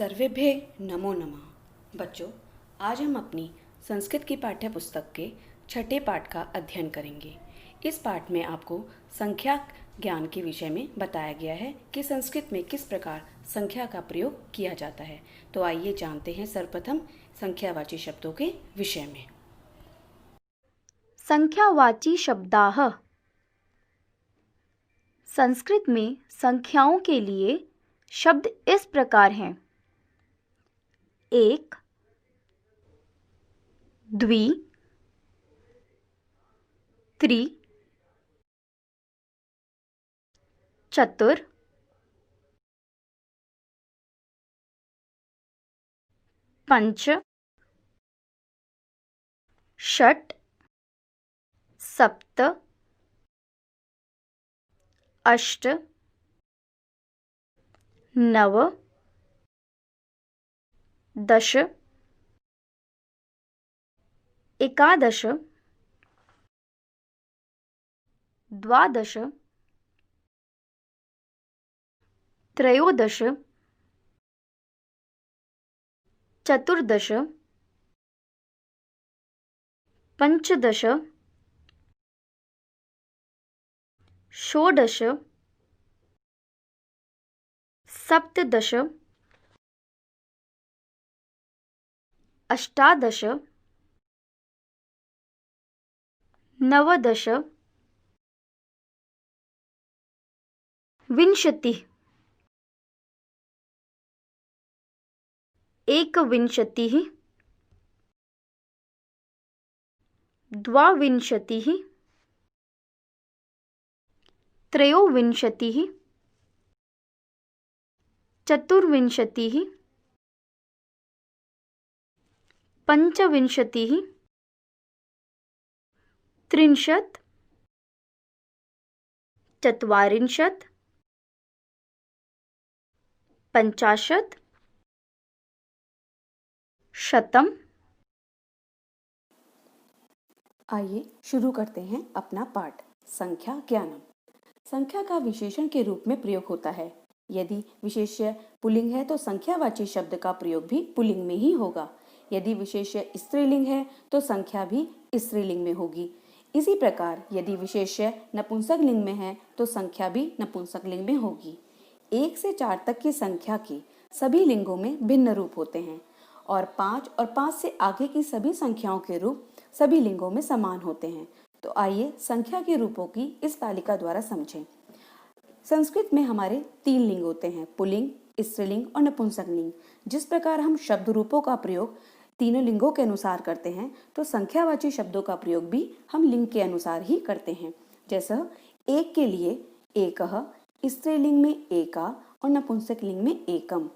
सर्वेभ्ये नमो नमः। बच्चों, आज हम अपनी संस्कृत की पाठ्य पुस्तक के छठे पाठ का अध्ययन करेंगे। इस पाठ में आपको संख्या ज्ञान के विषय में बताया गया है कि संस्कृत में किस प्रकार संख्या का प्रयोग किया जाता है। तो आइए जानते हैं सर्वप्रथम संख्यावाची शब्दों के विषय में। संख्यावाची शब्दाः। संस्कृत में संख्याओं के लिए शब्द इस प्रकार हैं: एक, द्वि, त्रि, चतुर, पंच, षट्, सप्त, अष्ट, नव, दश, एकादश, द्वादश, त्रयोदश, चतुर्दश, पंचदश, षोडश, सप्तदश, अष्टादश, नवदश, विंशतिः, एकविंशतिः, द्वाविंशतिः, त्रयोविंशतिः, चतुर्विंशतिः, पंचविंशतिः, त्रिंशत्, चत्वारिंशत्, पञ्चाशत्, शतम्। आइए शुरू करते हैं अपना पाठ। संख्या ज्ञानम। संख्या का विशेषण के रूप में प्रयोग होता है। यदि विशेष्य पुल्लिंग है तो संख्यावाची शब्द का प्रयोग भी पुल्लिंग में ही होगा। यदि विशेष्य स्त्रीलिंग है तो संख्या भी स्त्रीलिंग में होगी। इसी प्रकार यदि विशेष्य नपुंसक लिंग में है तो संख्या भी नपुंसक लिंग में होगी। 1 से 4 तक की संख्या के सभी लिंगों में भिन्न रूप होते हैं और 5 और 5 से आगे की सभी संख्याओं के रूप सभी लिंगों में समान होते हैं। तो आइए संख्या के रूपों की इस तालिका द्वारा समझें। संस्कृत में हमारे 3 लिंग होते हैं, पुल्लिंग, स्त्रीलिंग और नपुंसक लिंग। जिस प्रकार हम शब्द रूपों का प्रयोग तीनों लिंगों के अनुसार करते हैं तो संख्यावाची शब्दों का प्रयोग भी हम लिंग के अनुसार ही करते हैं। जैसे एक के लिए एकः, स्त्रीलिंग में एका और नपुंसक लिंग में एकम।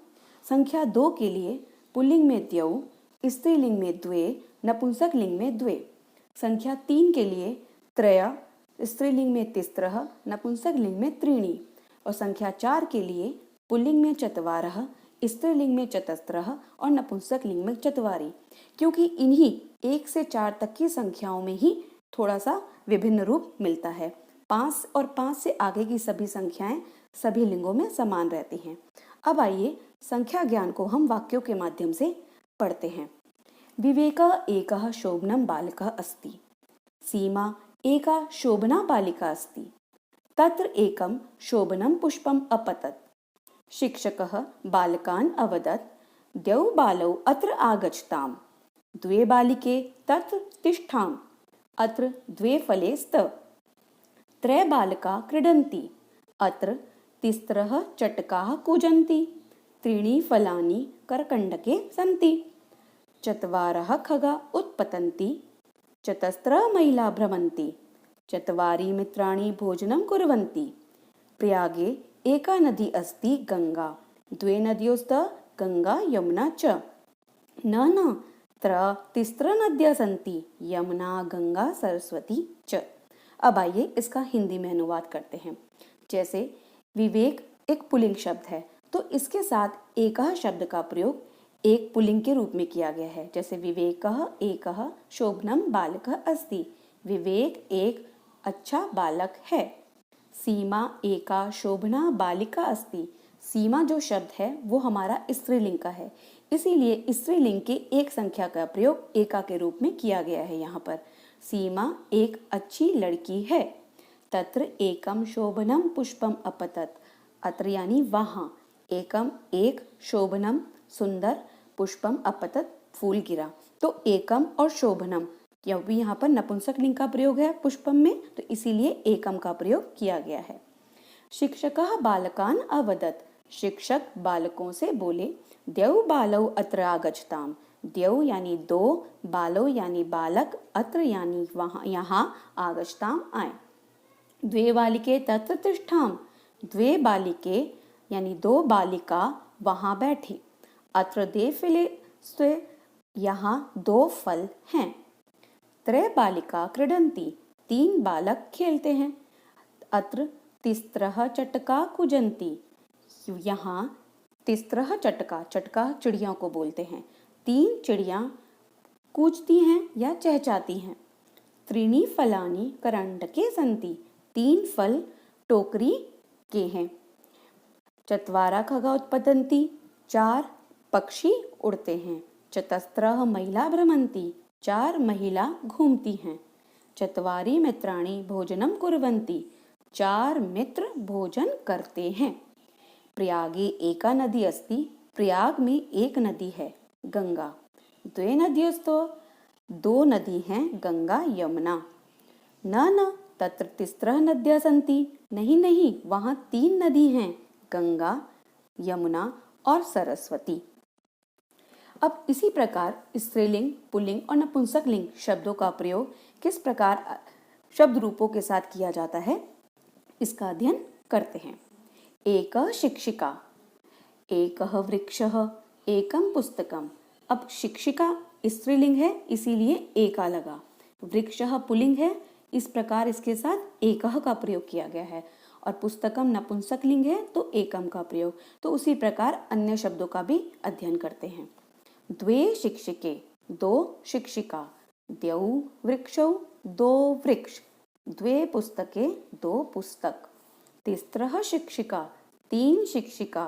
संख्या 2 के लिए पुल्लिंग में द्यौ, स्त्रीलिंग में द्वे, नपुंसक लिंग में द्वे। संख्या 3 के लिए त्रय, स्त्रीलिंग में तिस्रः, नपुंसक लिंग में त्रीणि। और संख्या 4 के लिए पुल्लिंग में चत्वारः, स्त्रीलिंग में चतस्रः और नपुंसक लिंग में चत्वारि। क्योंकि इन्हीं 1 से 4 तक की संख्याओं में ही थोड़ा सा विभिन्न रूप मिलता है। 5 और 5 से आगे की सभी संख्याएं सभी लिंगों में समान रहती हैं। अब आइए संख्या ज्ञान को हम वाक्यों के माध्यम से पढ़ते हैं। विवेकः एकः शोभनं बालकः अस्ति। सीमा एका शोभना बालिका अस्ति। तत्र एकं शोभनं पुष्पम् अपतत्। शिक्षकः बालकान् अवदत्, द्वौ बालौ अत्र आगच्छताम्। द्वे बालिके तत्र तिष्ठाम्। अत्र द्वे फले स्त। त्रय बालका क्रीडन्ति। अत्र तिस्रः चटकाः कूजन्ति। त्रीणि फलानि करकण्डके सन्ति। चत्वारः खगा उत्पतन्ति। चतस्रः महिला भ्रमन्ति। चत्वारि मित्राणि भोजनं कुर्वन्ति। प्रयागे एका नदी अस्ति गंगा। द्वे नद्यौ स्तः गंगा यमुना च। न तिस्रः नद्यः सन्ति, यमुना गंगा सरस्वती च। अब आइए इसका हिंदी में अनुवाद करते हैं। जैसे विवेक एक पुल्लिंग शब्द है तो इसके साथ एकः शब्द का प्रयोग एक पुल्लिंग के रूप में किया गया है। जैसे विवेकः एकः शोभनं बालकः अस्ति। विवेक एक अच्छा बालक है। सीमा एका शोभना बालिका अस्ति। सीमा जो शब्द है वो हमारा स्त्रीलिंग का है, इसीलिए स्त्रीलिंग के एक संख्या का प्रयोग एका के रूप में किया गया है। यहाँ पर सीमा एक अच्छी लड़की है। तत्र एकम शोभनम पुष्पम अपतत। अत्र यानी वहाँ, एकम एक, शोभनम सुंदर, पुष्पम अपतत फूल गिरा। तो एकम और शोभनम, क्योंकि यहाँ पर नपुंसक लिंग का प्रयोग है पुष्पम में, तो इसीलिए एकम का प्रयोग किया गया है। शिक्षकः बालकान् अवदत्। शिक्षक बालकों से बोले, द्यौ बालौ अत्र आगच्छताम्। द्यौ यानी दो, बालौ यानी बालक, अत्र यानी वहाँ, यहाँ, आगच्छताम् आए। द्वे बालिके तत्र तिष्ठाम्। द्वे बालिके यानी दो बालिका वहाँ बैठी। अत्र दे फले स्वे, यहाँ दो फल हैं। त्रय बालिका क्रीडन्ति। तीन बालक खेलते हैं। अत्र तिस्रः चटका कुजन्ति। यहाँ तिस्रः चटका, चटका चिड़ियों को बोलते हैं। तीन चिड़ियाँ कूजती हैं या चहचहाती हैं। त्रीणि फलानि करंडके सन्ति। तीन फल टोकरी के हैं। चत्वारः खगा उत्पतन्ति। चार पक्षी उड़ते हैं। चतस्रः महिला भ्रमन्ति। चार महिला घूमती हैं। चत्वारि मित्राणि भोजनं कुर्वन्ति। चार मित्र भोजन करते हैं। प्रयागे एका नदी अस्ति। प्रयाग में एक नदी है, गंगा। द्वे नद्यस्तो, दो नदी हैं, गंगा यमुना। न तत्र तिस्रः नद्यः सन्ति। नहीं, वहाँ तीन नदी हैं, गंगा, यमुना और सरस्वती। अब इसी प्रकार स्त्रीलिंग, पुल्लिंग और नपुंसक लिंग शब्दों का प्रयोग किस प्रकार शब्द रूपों के साथ किया जाता है, इसका अध्ययन करते हैं। एक शिक्षिका, एक वृक्षः, एकम पुस्तकम। अब शिक्षिका स्त्रीलिंग है, इसीलिए एका लगा। वृक्षः पुल्लिंग है, इस प्रकार इसके साथ एकः का प्रयोग किया गया है। और पुस्तकम नपुंसक लिंग है, तो एकम का प्रयोग। तो उसी प्रकार अन्य शब्दों का भी अध्ययन करते हैं। द्वे शिक्षिके, दो शिक्षिका। द्यौ वृक्षौ, दो वृक्ष। द्वे पुस्तके, दो पुस्तक। तिस्रः शिक्षिका, तीन शिक्षिका।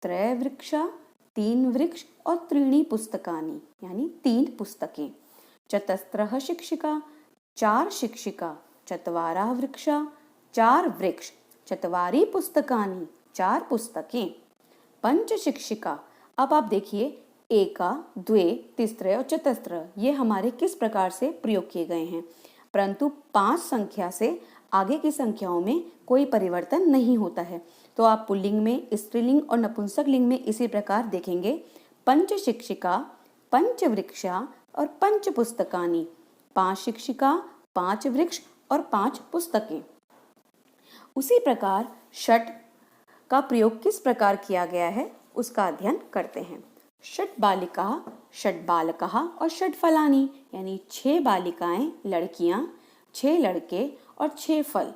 त्रय वृक्षा, तीन वृक्ष और त्रीणि पुस्तकानि यानी तीन पुस्तकें। चतस्रः शिक्षिका, चार शिक्षिका। चत्वारः वृक्षा, चार वृक्ष। चत्वारि पुस्तकानि, चार पुस्तकें। पंच शिक्षिका। अब आप देखिए, एका, द्वे, तिस्र और चतस्र ये हमारे किस प्रकार से प्रयोग किए गए हैं, परंतु 5 संख्या से आगे की संख्याओं में कोई परिवर्तन नहीं होता है। तो आप पुल्लिंग में, स्त्रीलिंग और नपुंसक लिंग में इसी प्रकार देखेंगे, पंच शिक्षिका, पंच वृक्षा और पंच पुस्तकानि। 5 शिक्षिका, 5 वृक्ष और 5 पुस्तकें। उसी प्रकार षट का प्रयोग किस प्रकार किया गया है, उसका अध्ययन करते हैं। षट बालिका, षट बालकः और षट फलानि यानी 6 बालिकाएं लड़कियां, 6 लड़के और 6 फल।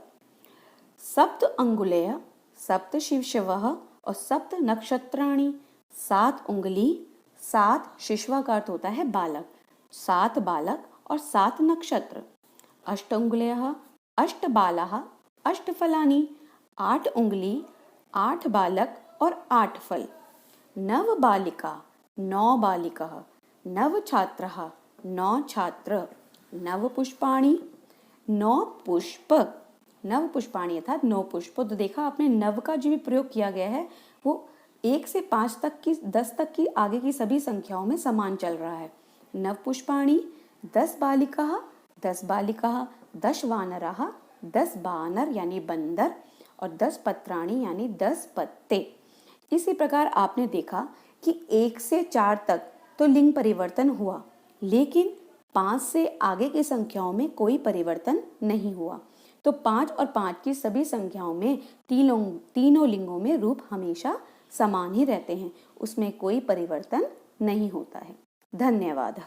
सप्त अंगुलेय, सप्त शिशवः और सप्त नक्षत्राणि। 7 उंगली, 7 शिशवा का अर्थ होता है बालक, 7 बालक और 7 नक्षत्र। अष्ट उंगुलेयः, अष्ट बालाः, अष्ट फलानि। 8 उंगली, 8 बालक और 8 फल। नव बालिका, 9 बालिकाः। नव छात्रः, 9 छात्र। नव पुष्पाणि, 9 पुष्प। नव पुष्पाणि अर्थात 9 पुष्प। तो देखा आपने, नव का जो भी प्रयोग किया गया है वो 1 से 5 तक की, 10 तक की आगे की सभी संख्याओं में समान चल रहा है। नव पुष्पाणि, 10 बालिकाः, 10 बालिकाः, 10 वानराः, 10 बानर यानी बंदर और 10 पत्राणि यानी 10 पत्ते। इसी प्रकार आपने देखा कि 1 से 4 तक तो लिंग परिवर्तन हुआ, लेकिन 5 से आगे की संख्याओं में कोई परिवर्तन नहीं हुआ। तो 5 और 5 की सभी संख्याओं में तीनों लिंगों में रूप हमेशा समान ही रहते हैं, उसमें कोई परिवर्तन नहीं होता है। धन्यवाद।